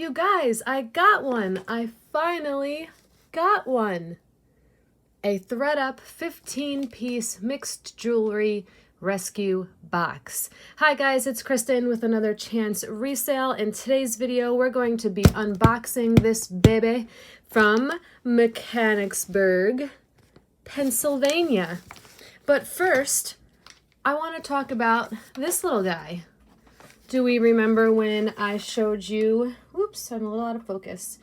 You guys, I got one. I finally got one. A ThredUP 15-piece mixed jewelry rescue box. Hi guys, it's Kristen with another Chance Resale. In today's video, we're going to be unboxing this baby from Mechanicsburg, Pennsylvania. But first, I want to talk about this little guy. Do we remember when I showed you, whoops, I'm a little out of focus.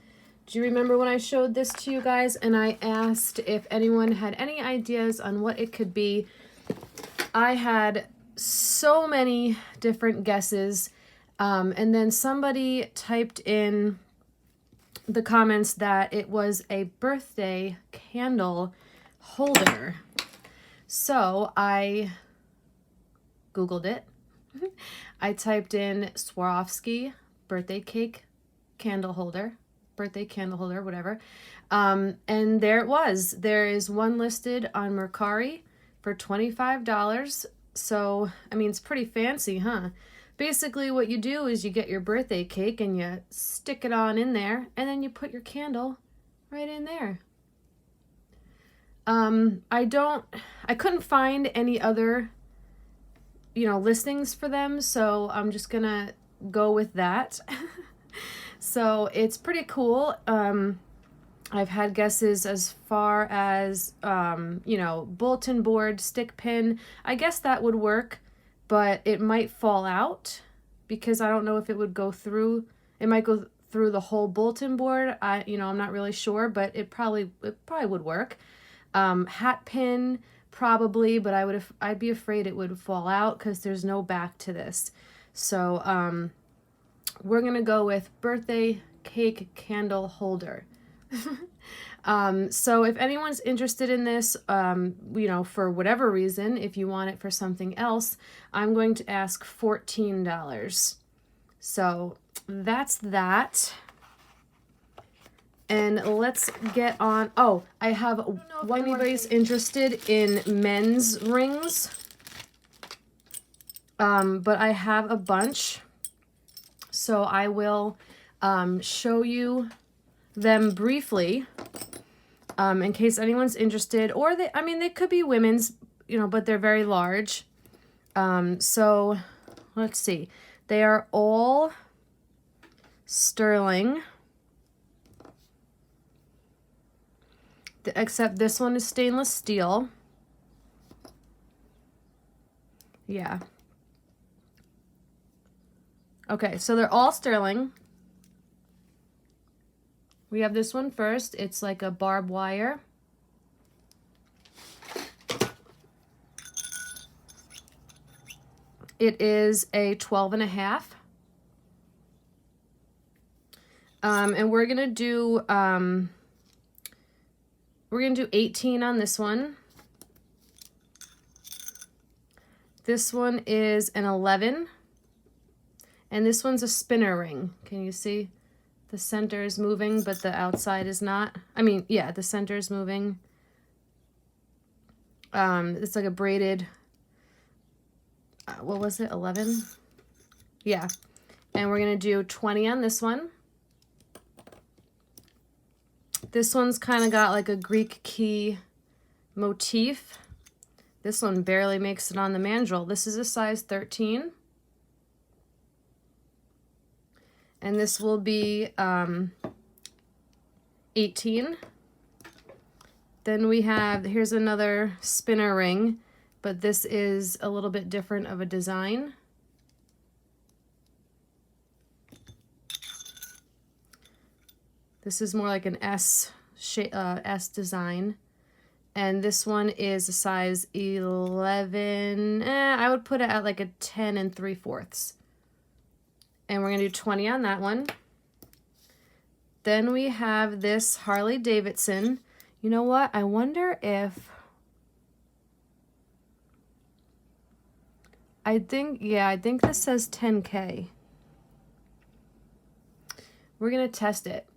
Do you remember when I showed this to you guys and I asked if anyone had any ideas on what it could be? I had so many different guesses, and then somebody typed in the comments that it was a birthday candle holder. So I Googled it. I typed in Swarovski birthday cake candle holder, birthday candle holder, whatever. And there it was. There is one listed on Mercari for $25. So, I mean, it's pretty fancy, huh? Basically, what you do is you get your birthday cake and you stick it on in there, and then you put your candle right in there. I couldn't find any other listings for them, so I'm just gonna go with that. So it's pretty cool. I've had guesses as far as bulletin board, stick pin. I guess that would work, but it might fall out because I don't know if it would go through. It might go through the whole bulletin board. I'm not really sure, but it probably would work. Hat pin, probably, but I'd be afraid it would fall out because there's no back to this. So we're gonna go with birthday cake candle holder. So if anyone's interested in this, for whatever reason, if you want it for something else, I'm going to ask $14. So that's that. And let's get on. Oh, I have one. Anybody's interested in men's rings. But I have a bunch. So I will show you them briefly in case anyone's interested. Or they could be women's, but they're very large. So let's see. They are all sterling. Except this one is stainless steel. Yeah. Okay, so they're all sterling. We have this one first. It's like a barbed wire. It is a 12.5. And we're gonna do 18 on this one. This one is an 11. And this one's a spinner ring. Can you see? The center is moving, but the outside is not. The center is moving. It's like a braided, what was it, 11? Yeah. And we're gonna do 20 on this one. This one's kind of got like a Greek key motif. This one barely makes it on the mandrel. This is a size 13. And this will be 18. Then we have, here's another spinner ring, but this is a little bit different of a design. This is more like an S design. And this one is a size 11. I would put it at like a 10 3/4. And we're going to do 20 on that one. Then we have this Harley Davidson. You know what? I wonder if... I think this says 10K. We're going to test it.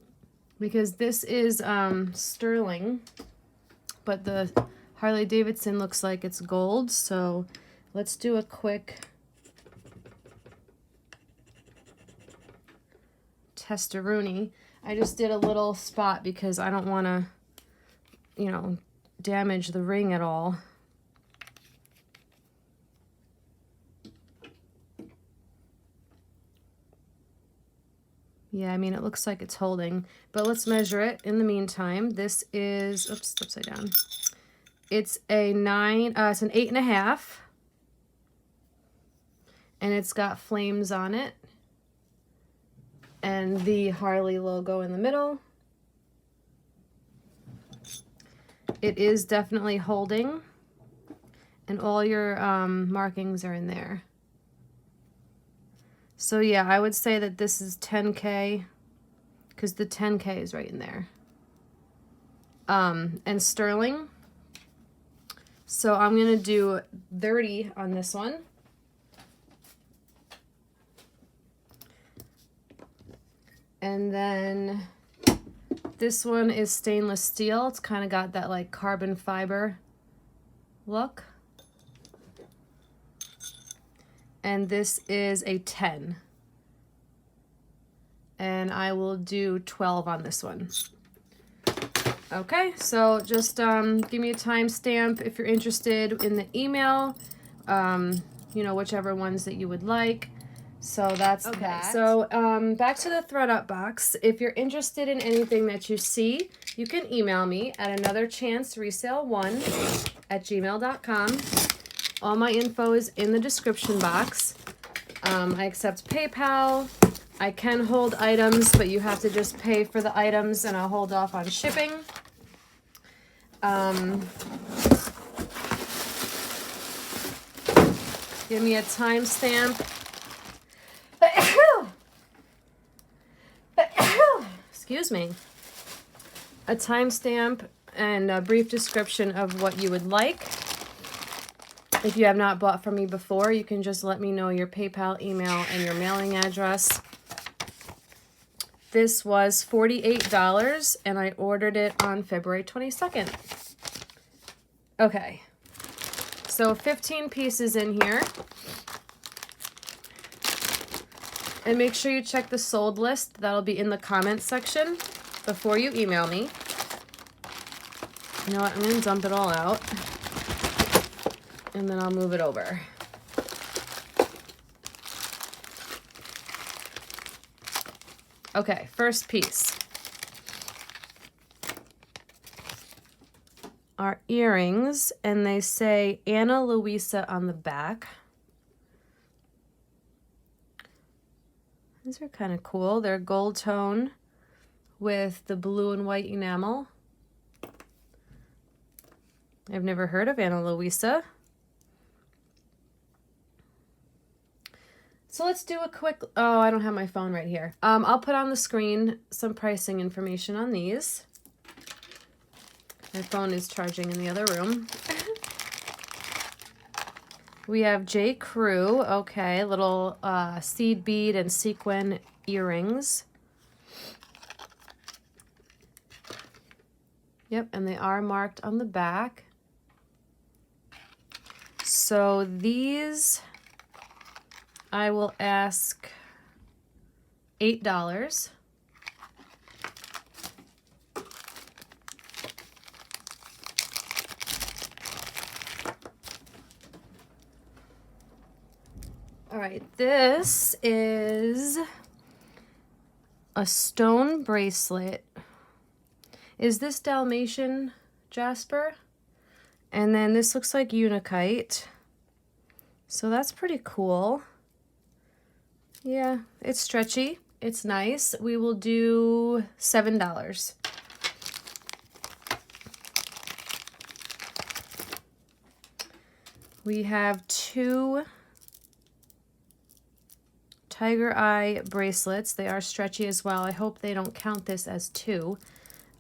Because this is sterling. But the Harley Davidson looks like it's gold. So let's do a quick testaroonie. I just did a little spot because I don't want to, you know, damage the ring at all. Yeah, I mean, it looks like it's holding, but let's measure it in the meantime. This is, oops, upside down. It's a it's an 8.5, and it's got flames on it, and the Harley logo in the middle. It is definitely holding, and all your markings are in there. So yeah, I would say that this is 10K, because the 10K is right in there. And sterling. So I'm gonna do 30 on this one. And then this one is stainless steel. It's kind of got that like carbon fiber look. And this is a 10. And I will do 12 on this one. Okay, so just give me a timestamp if you're interested in the email, you know, whichever ones that you would like. So that's okay. That. So back to the ThredUP box. If you're interested in anything that you see, you can email me at anotherchanceresale1@gmail.com. All my info is in the description box. I accept PayPal. I can hold items, but you have to just pay for the items, and I'll hold off on shipping. Give me a timestamp. Excuse me. A timestamp and a brief description of what you would like. If you have not bought from me before, you can just let me know your PayPal, email, and your mailing address. This was $48, and I ordered it on February 22nd. Okay, so 15 pieces in here. And make sure you check the sold list. That'll be in the comments section before you email me. You know what? I'm going to dump it all out. And then I'll move it over. Okay, first piece. Are earrings, and they say Ana Luisa on the back. These are kind of cool. They're gold tone with the blue and white enamel. I've never heard of Ana Luisa. So let's do a quick, oh, I don't have my phone right here. I'll put on the screen some pricing information on these. My phone is charging in the other room. We have J. Crew, okay, little seed bead and sequin earrings. Yep, and they are marked on the back. So these, I will ask $8. All right, this is a stone bracelet. Is this Dalmatian jasper? And then this looks like Unakite. So that's pretty cool. Yeah, it's stretchy. It's nice. We will do $7. We have two Tiger Eye bracelets. They are stretchy as well. I hope they don't count this as two,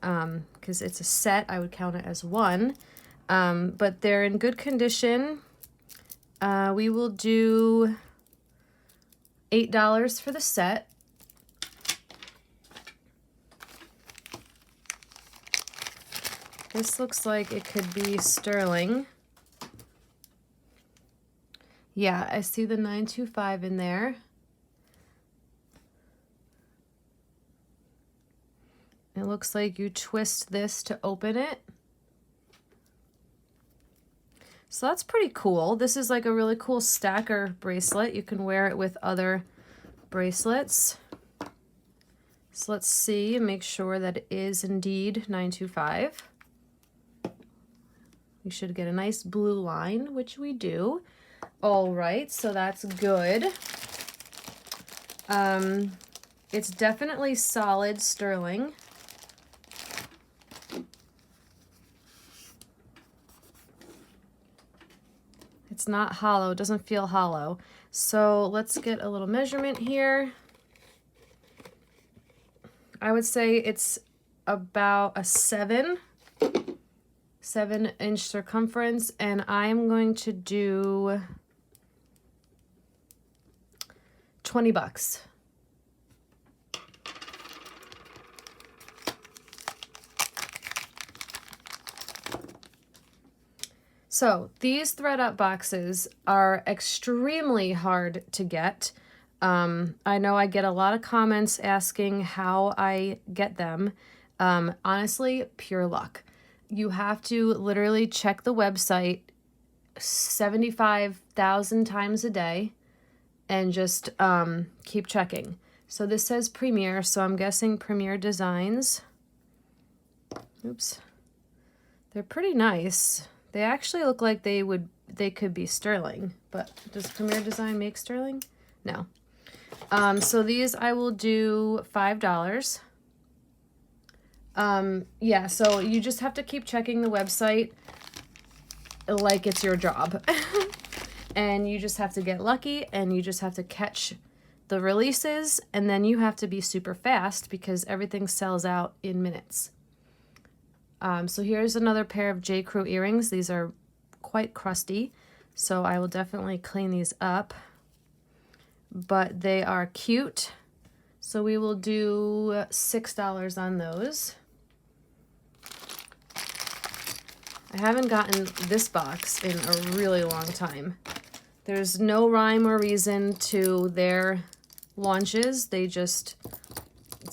because it's a set. I would count it as one, but they're in good condition. We will do $8 for the set. This looks like it could be sterling. Yeah, I see the 925 in there. It looks like you twist this to open it. So that's pretty cool. This is like a really cool stacker bracelet. You can wear it with other bracelets. So let's see and make sure that it is indeed 925. We should get a nice blue line, which we do. All right, so that's good. It's definitely solid sterling. It's not hollow, it doesn't feel hollow. So let's get a little measurement here. I would say it's about a 7-inch circumference, and I'm going to do $20. So these ThredUP boxes are extremely hard to get. I know I get a lot of comments asking how I get them. Honestly, pure luck. You have to literally check the website 75,000 times a day and just keep checking. So this says Premier, so I'm guessing Premier Designs. Oops. They're pretty nice. They actually look like they could be sterling, but does Premier Design make sterling? No. So these I will do $5. Yeah, so you just have to keep checking the website like it's your job. And you just have to get lucky, and you just have to catch the releases, and then you have to be super fast because everything sells out in minutes. So here's another pair of J. Crew earrings. These are quite crusty, so I will definitely clean these up. But they are cute, so we will do $6 on those. I haven't gotten this box in a really long time. There's no rhyme or reason to their launches. It's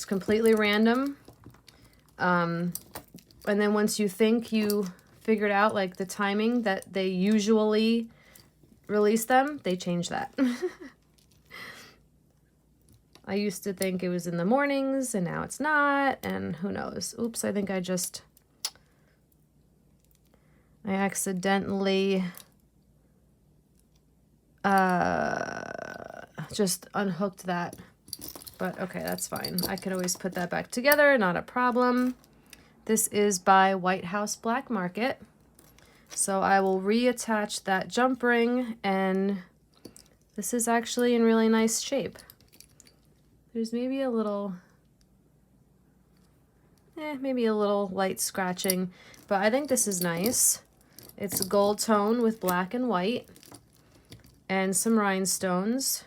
completely random. And then once you think you figured out like the timing that they usually release them, they change that. I used to think it was in the mornings, and now it's not, and who knows. Oops, I think I accidentally just unhooked that. But okay, that's fine. I could always put that back together, not a problem. This is by White House Black Market. So I will reattach that jump ring, and this is actually in really nice shape. There's maybe a little light scratching, but I think this is nice. It's gold tone with black and white and some rhinestones.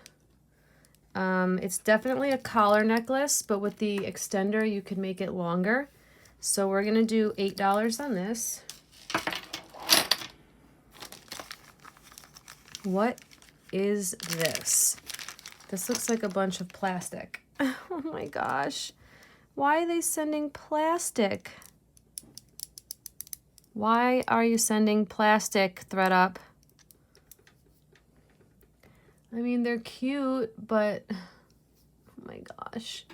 It's definitely a collar necklace, but with the extender you can make it longer. So we're gonna do $8 on this. What is this? This looks like a bunch of plastic. Oh my gosh. Why are they sending plastic? Why are you sending plastic, ThredUP? I mean, they're cute, but oh my gosh.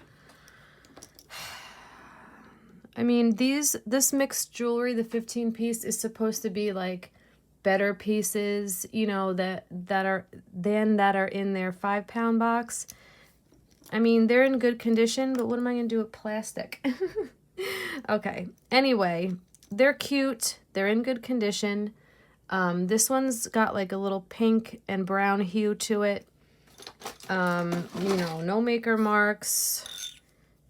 I mean, this mixed jewelry, the 15-piece, is supposed to be like better pieces, you know, that are in their 5-pound box. I mean, they're in good condition, but what am I gonna do with plastic? Okay, anyway, they're cute, they're in good condition. This one's got like a little pink and brown hue to it. You know, no maker marks.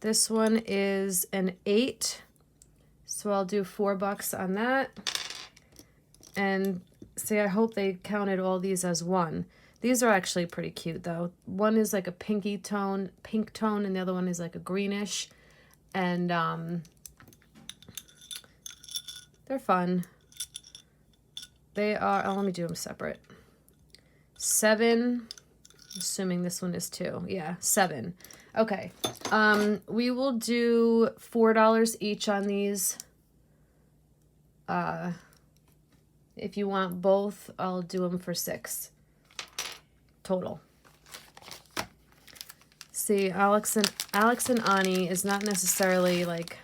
This one is an 8, so I'll do $4 on that. And see, I hope they counted all these as one. These are actually pretty cute though. One is like a pink tone, and the other one is like a greenish. And they're fun. They are, oh, let me do them separate. 7, assuming this one is 2. Yeah, 7. Okay, we will do $4 each on these. If you want both, I'll do them for $6 total. See, Alex and Ani is not necessarily like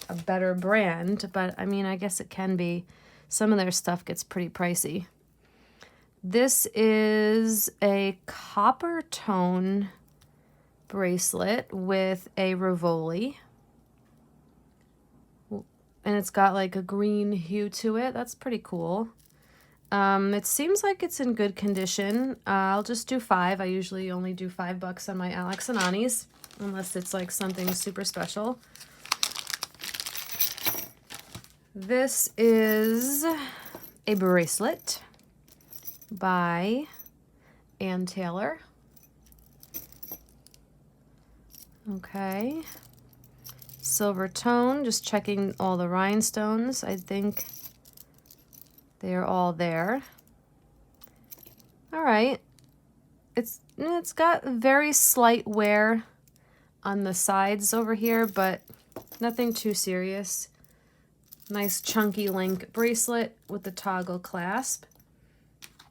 a better brand, but I mean, I guess it can be. Some of their stuff gets pretty pricey. This is a copper tone bracelet with a Rivoli. And it's got like a green hue to it. That's pretty cool. It seems like it's in good condition. I'll just do 5. I usually only do $5 on my Alex and Ani's, unless it's like something super special. This is a bracelet by Ann Taylor. Okay. Silver tone, just checking all the rhinestones. I think they're all there. All right. It's got very slight wear on the sides over here, but nothing too serious. Nice chunky link bracelet with the toggle clasp.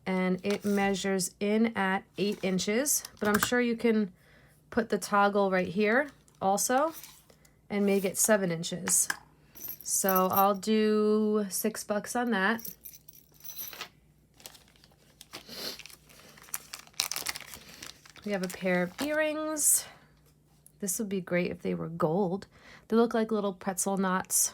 And it measures in at 8 inches, but I'm sure you can put the toggle right here also and make it 7 inches. So I'll do $6 on that. We have a pair of earrings. This would be great if they were gold. They look like little pretzel knots.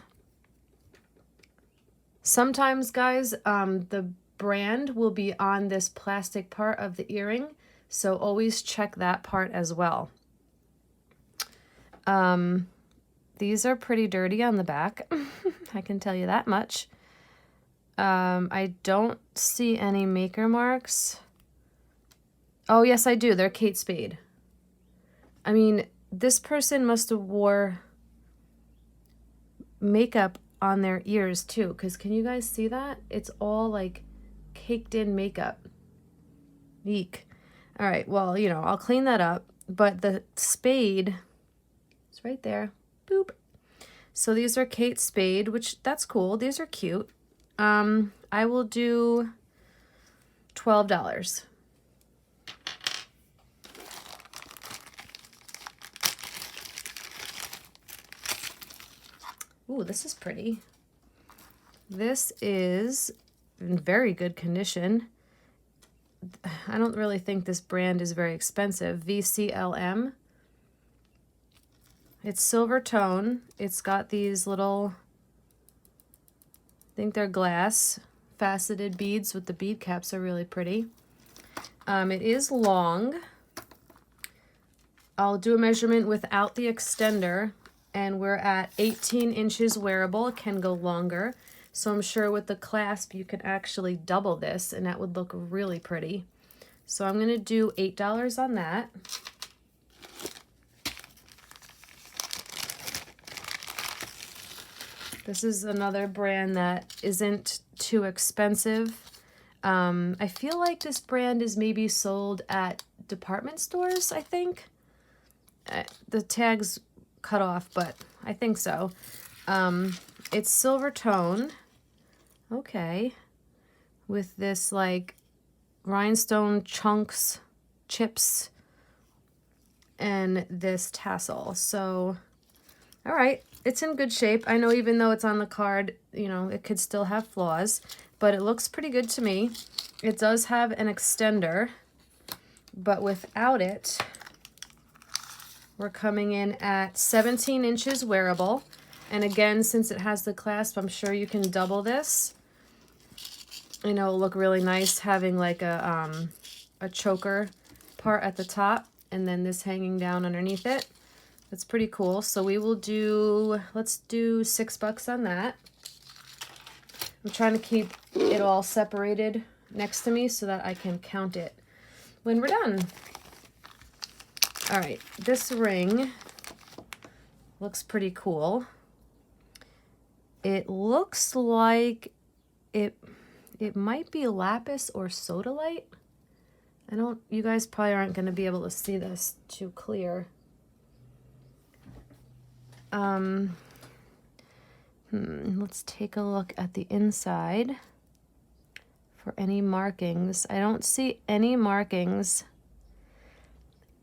Sometimes, guys, the brand will be on this plastic part of the earring, so always check that part as well. These are pretty dirty on the back. I can tell you that much. I don't see any maker marks. Oh, yes, I do. They're Kate Spade. I mean, this person must have wore makeup on their ears too, because can you guys see that? It's all like caked in makeup. Eek. All right, well, you know, I'll clean that up, but the Spade is right there. Boop. So these are Kate Spade, which that's cool. These are cute. I will do $12. Ooh, this is pretty. This is in very good condition. I don't really think this brand is very expensive. VCLM. It's silver tone. It's got these little, I think they're glass, faceted beads with the bead caps are really pretty. It is long. I'll do a measurement without the extender, and we're at 18 inches wearable. It can go longer. So I'm sure with the clasp you can actually double this and that would look really pretty. So I'm gonna do $8 on that. This is another brand that isn't too expensive. I feel like this brand is maybe sold at department stores, I think. The tag's cut off, but I think so. It's silver tone. Okay. With this like rhinestone chunks, chips, and this tassel. So, all right. It's in good shape. I know even though it's on the card, you know, it could still have flaws, but it looks pretty good to me. It does have an extender, but without it, we're coming in at 17 inches wearable. And again, since it has the clasp, I'm sure you can double this. You know, it'll look really nice having like a choker part at the top and then this hanging down underneath it. That's pretty cool. So we will do, let's do $6 on that. I'm trying to keep it all separated next to me so that I can count it when we're done. All right, this ring looks pretty cool. It looks like it might be lapis or sodalite. You guys probably aren't going to be able to see this too clear. Let's take a look at the inside for any markings. I don't see any markings.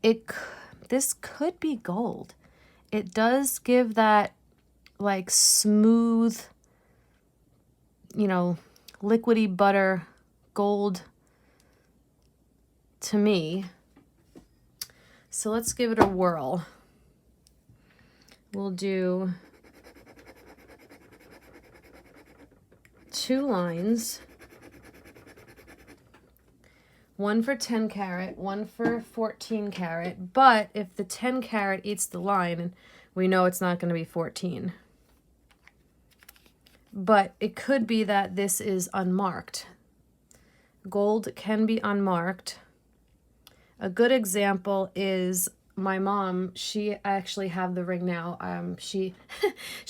This could be gold. It does give that like smooth, you know, liquidy butter gold to me. So let's give it a whirl. We'll do 2 lines, one for 10 carat, one for 14 carat, but if the 10 carat eats the line, we know it's not going to be 14. But it could be that this is unmarked. Gold can be unmarked. A good example is my mom. I actually have the ring now. She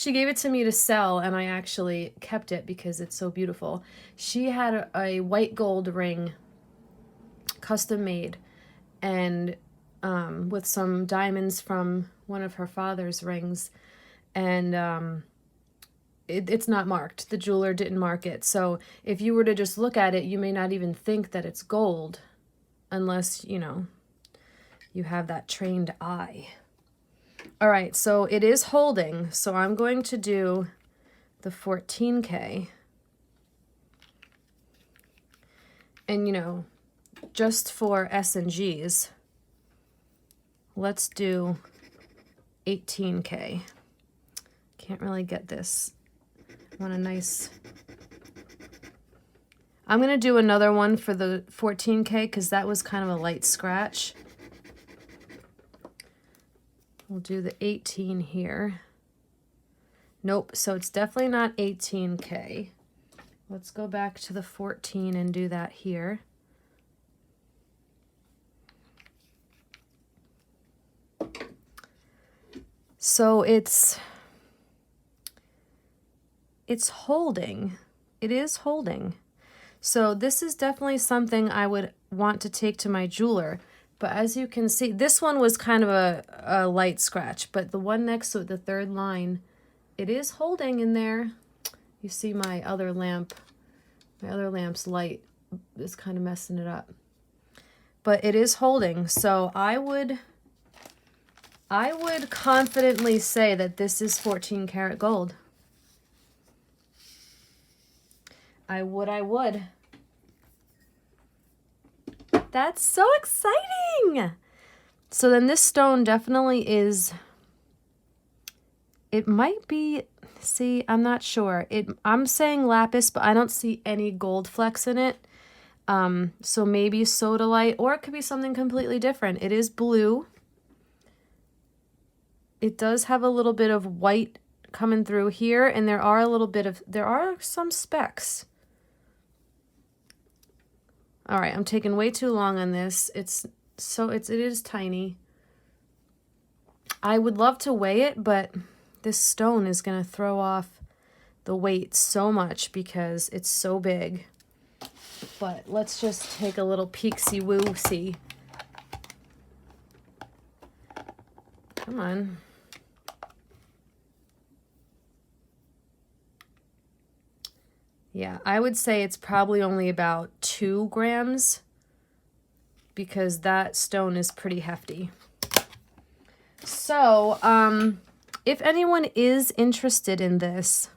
gave it to me to sell, and I actually kept it because it's so beautiful. She had a white gold ring, custom made, and with some diamonds from one of her father's rings, and it's not marked. The jeweler didn't mark it. So if you were to just look at it, you may not even think that it's gold unless, you know, you have that trained eye. All right, so it is holding. So I'm going to do the 14K. And, you know, just for S and G's, let's do 18K. Can't really get this. I want a nice... I'm going to do another one for the 14K because that was kind of a light scratch. We'll do the 18 here. Nope, so it's definitely not 18K. Let's go back to the 14 and do that here. So it's holding. It is holding. So this is definitely something I would want to take to my jeweler. But as you can see, this one was kind of a light scratch, but the one next to it, the third line, it is holding in there. You see my other lamp's light is kind of messing it up. But it is holding, so I would confidently say that this is 14 karat gold. I would. That's so exciting! So then this stone definitely is, it might be, see, I'm not sure. I'm saying lapis, but I don't see any gold flecks in it. So maybe sodalite, or it could be something completely different. It is blue. It does have a little bit of white coming through here, and there are some specks. All right, I'm taking way too long on this. It is tiny. I would love to weigh it, but this stone is going to throw off the weight so much because it's so big. But let's just take a little peek-see-woo-see. Come on. Yeah, I would say it's probably only about 2 grams because that stone is pretty hefty. So, if anyone is interested in this,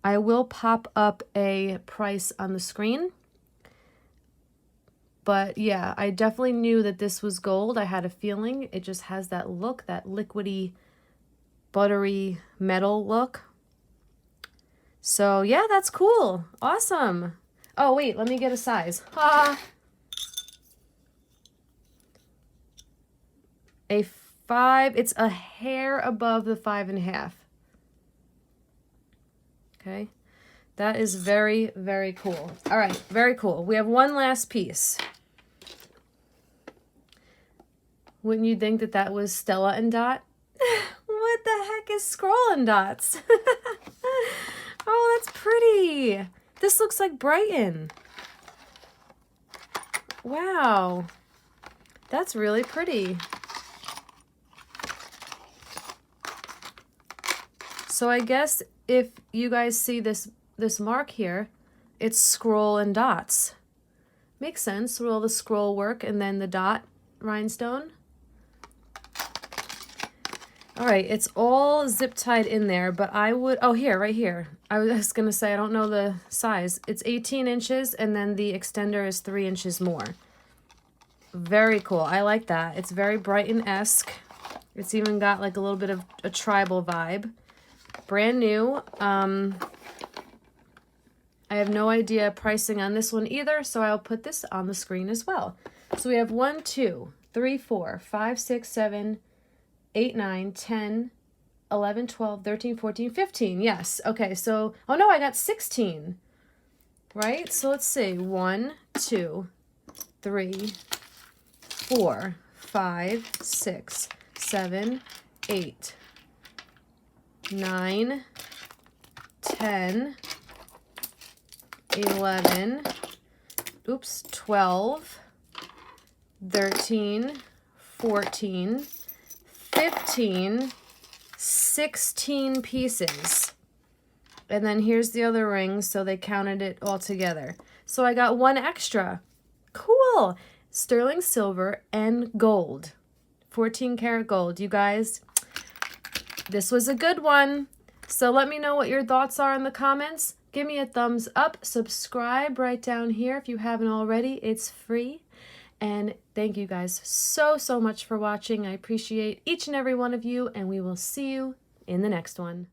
I will pop up a price on the screen. But yeah, I definitely knew that this was gold. I had a feeling. It just has that look, that liquidy, buttery metal look. So yeah, that's cool. Awesome. Oh wait, let me get a size. A 5, it's a hair above the 5.5. Okay, that is very, very cool. All right, very cool. We have one last piece. Wouldn't you think that that was Stella and Dot? What the heck is Scroll and Dots? Oh, that's pretty. This looks like Brighton. Wow. That's really pretty. So I guess if you guys see this mark here, it's scroll and dots. Makes sense with all the scroll work and then the dot rhinestone. All right, it's all zip tied in there, but I would, oh, here, right here. I was gonna say, I don't know the size. It's 18 inches and then the extender is 3 inches more. Very cool, I like that. It's very Brighton-esque. It's even got like a little bit of a tribal vibe. Brand new. I have no idea pricing on this one either, so I'll put this on the screen as well. So we have 1, 2, 3, 4, 5, 6, 7, 8, 9, 10, 11, 12, 13, 14, 15. Yes. Okay. So, oh no, I got 16. Right? So let's see. 1, 2, 3, 4, 5, 6, 7, 8, 9, 10, 11, oops, 12, 13, 14, 15, 16 pieces. And then here's the other rings, so they counted it all together. So I got 1 extra. Cool. Sterling silver and gold. 14 karat gold. You guys, this was a good one. So let me know what your thoughts are in the comments. Give me a thumbs up. Subscribe right down here if you haven't already. It's free. And thank you guys so much for watching. I appreciate each and every one of you, and we will see you in the next one.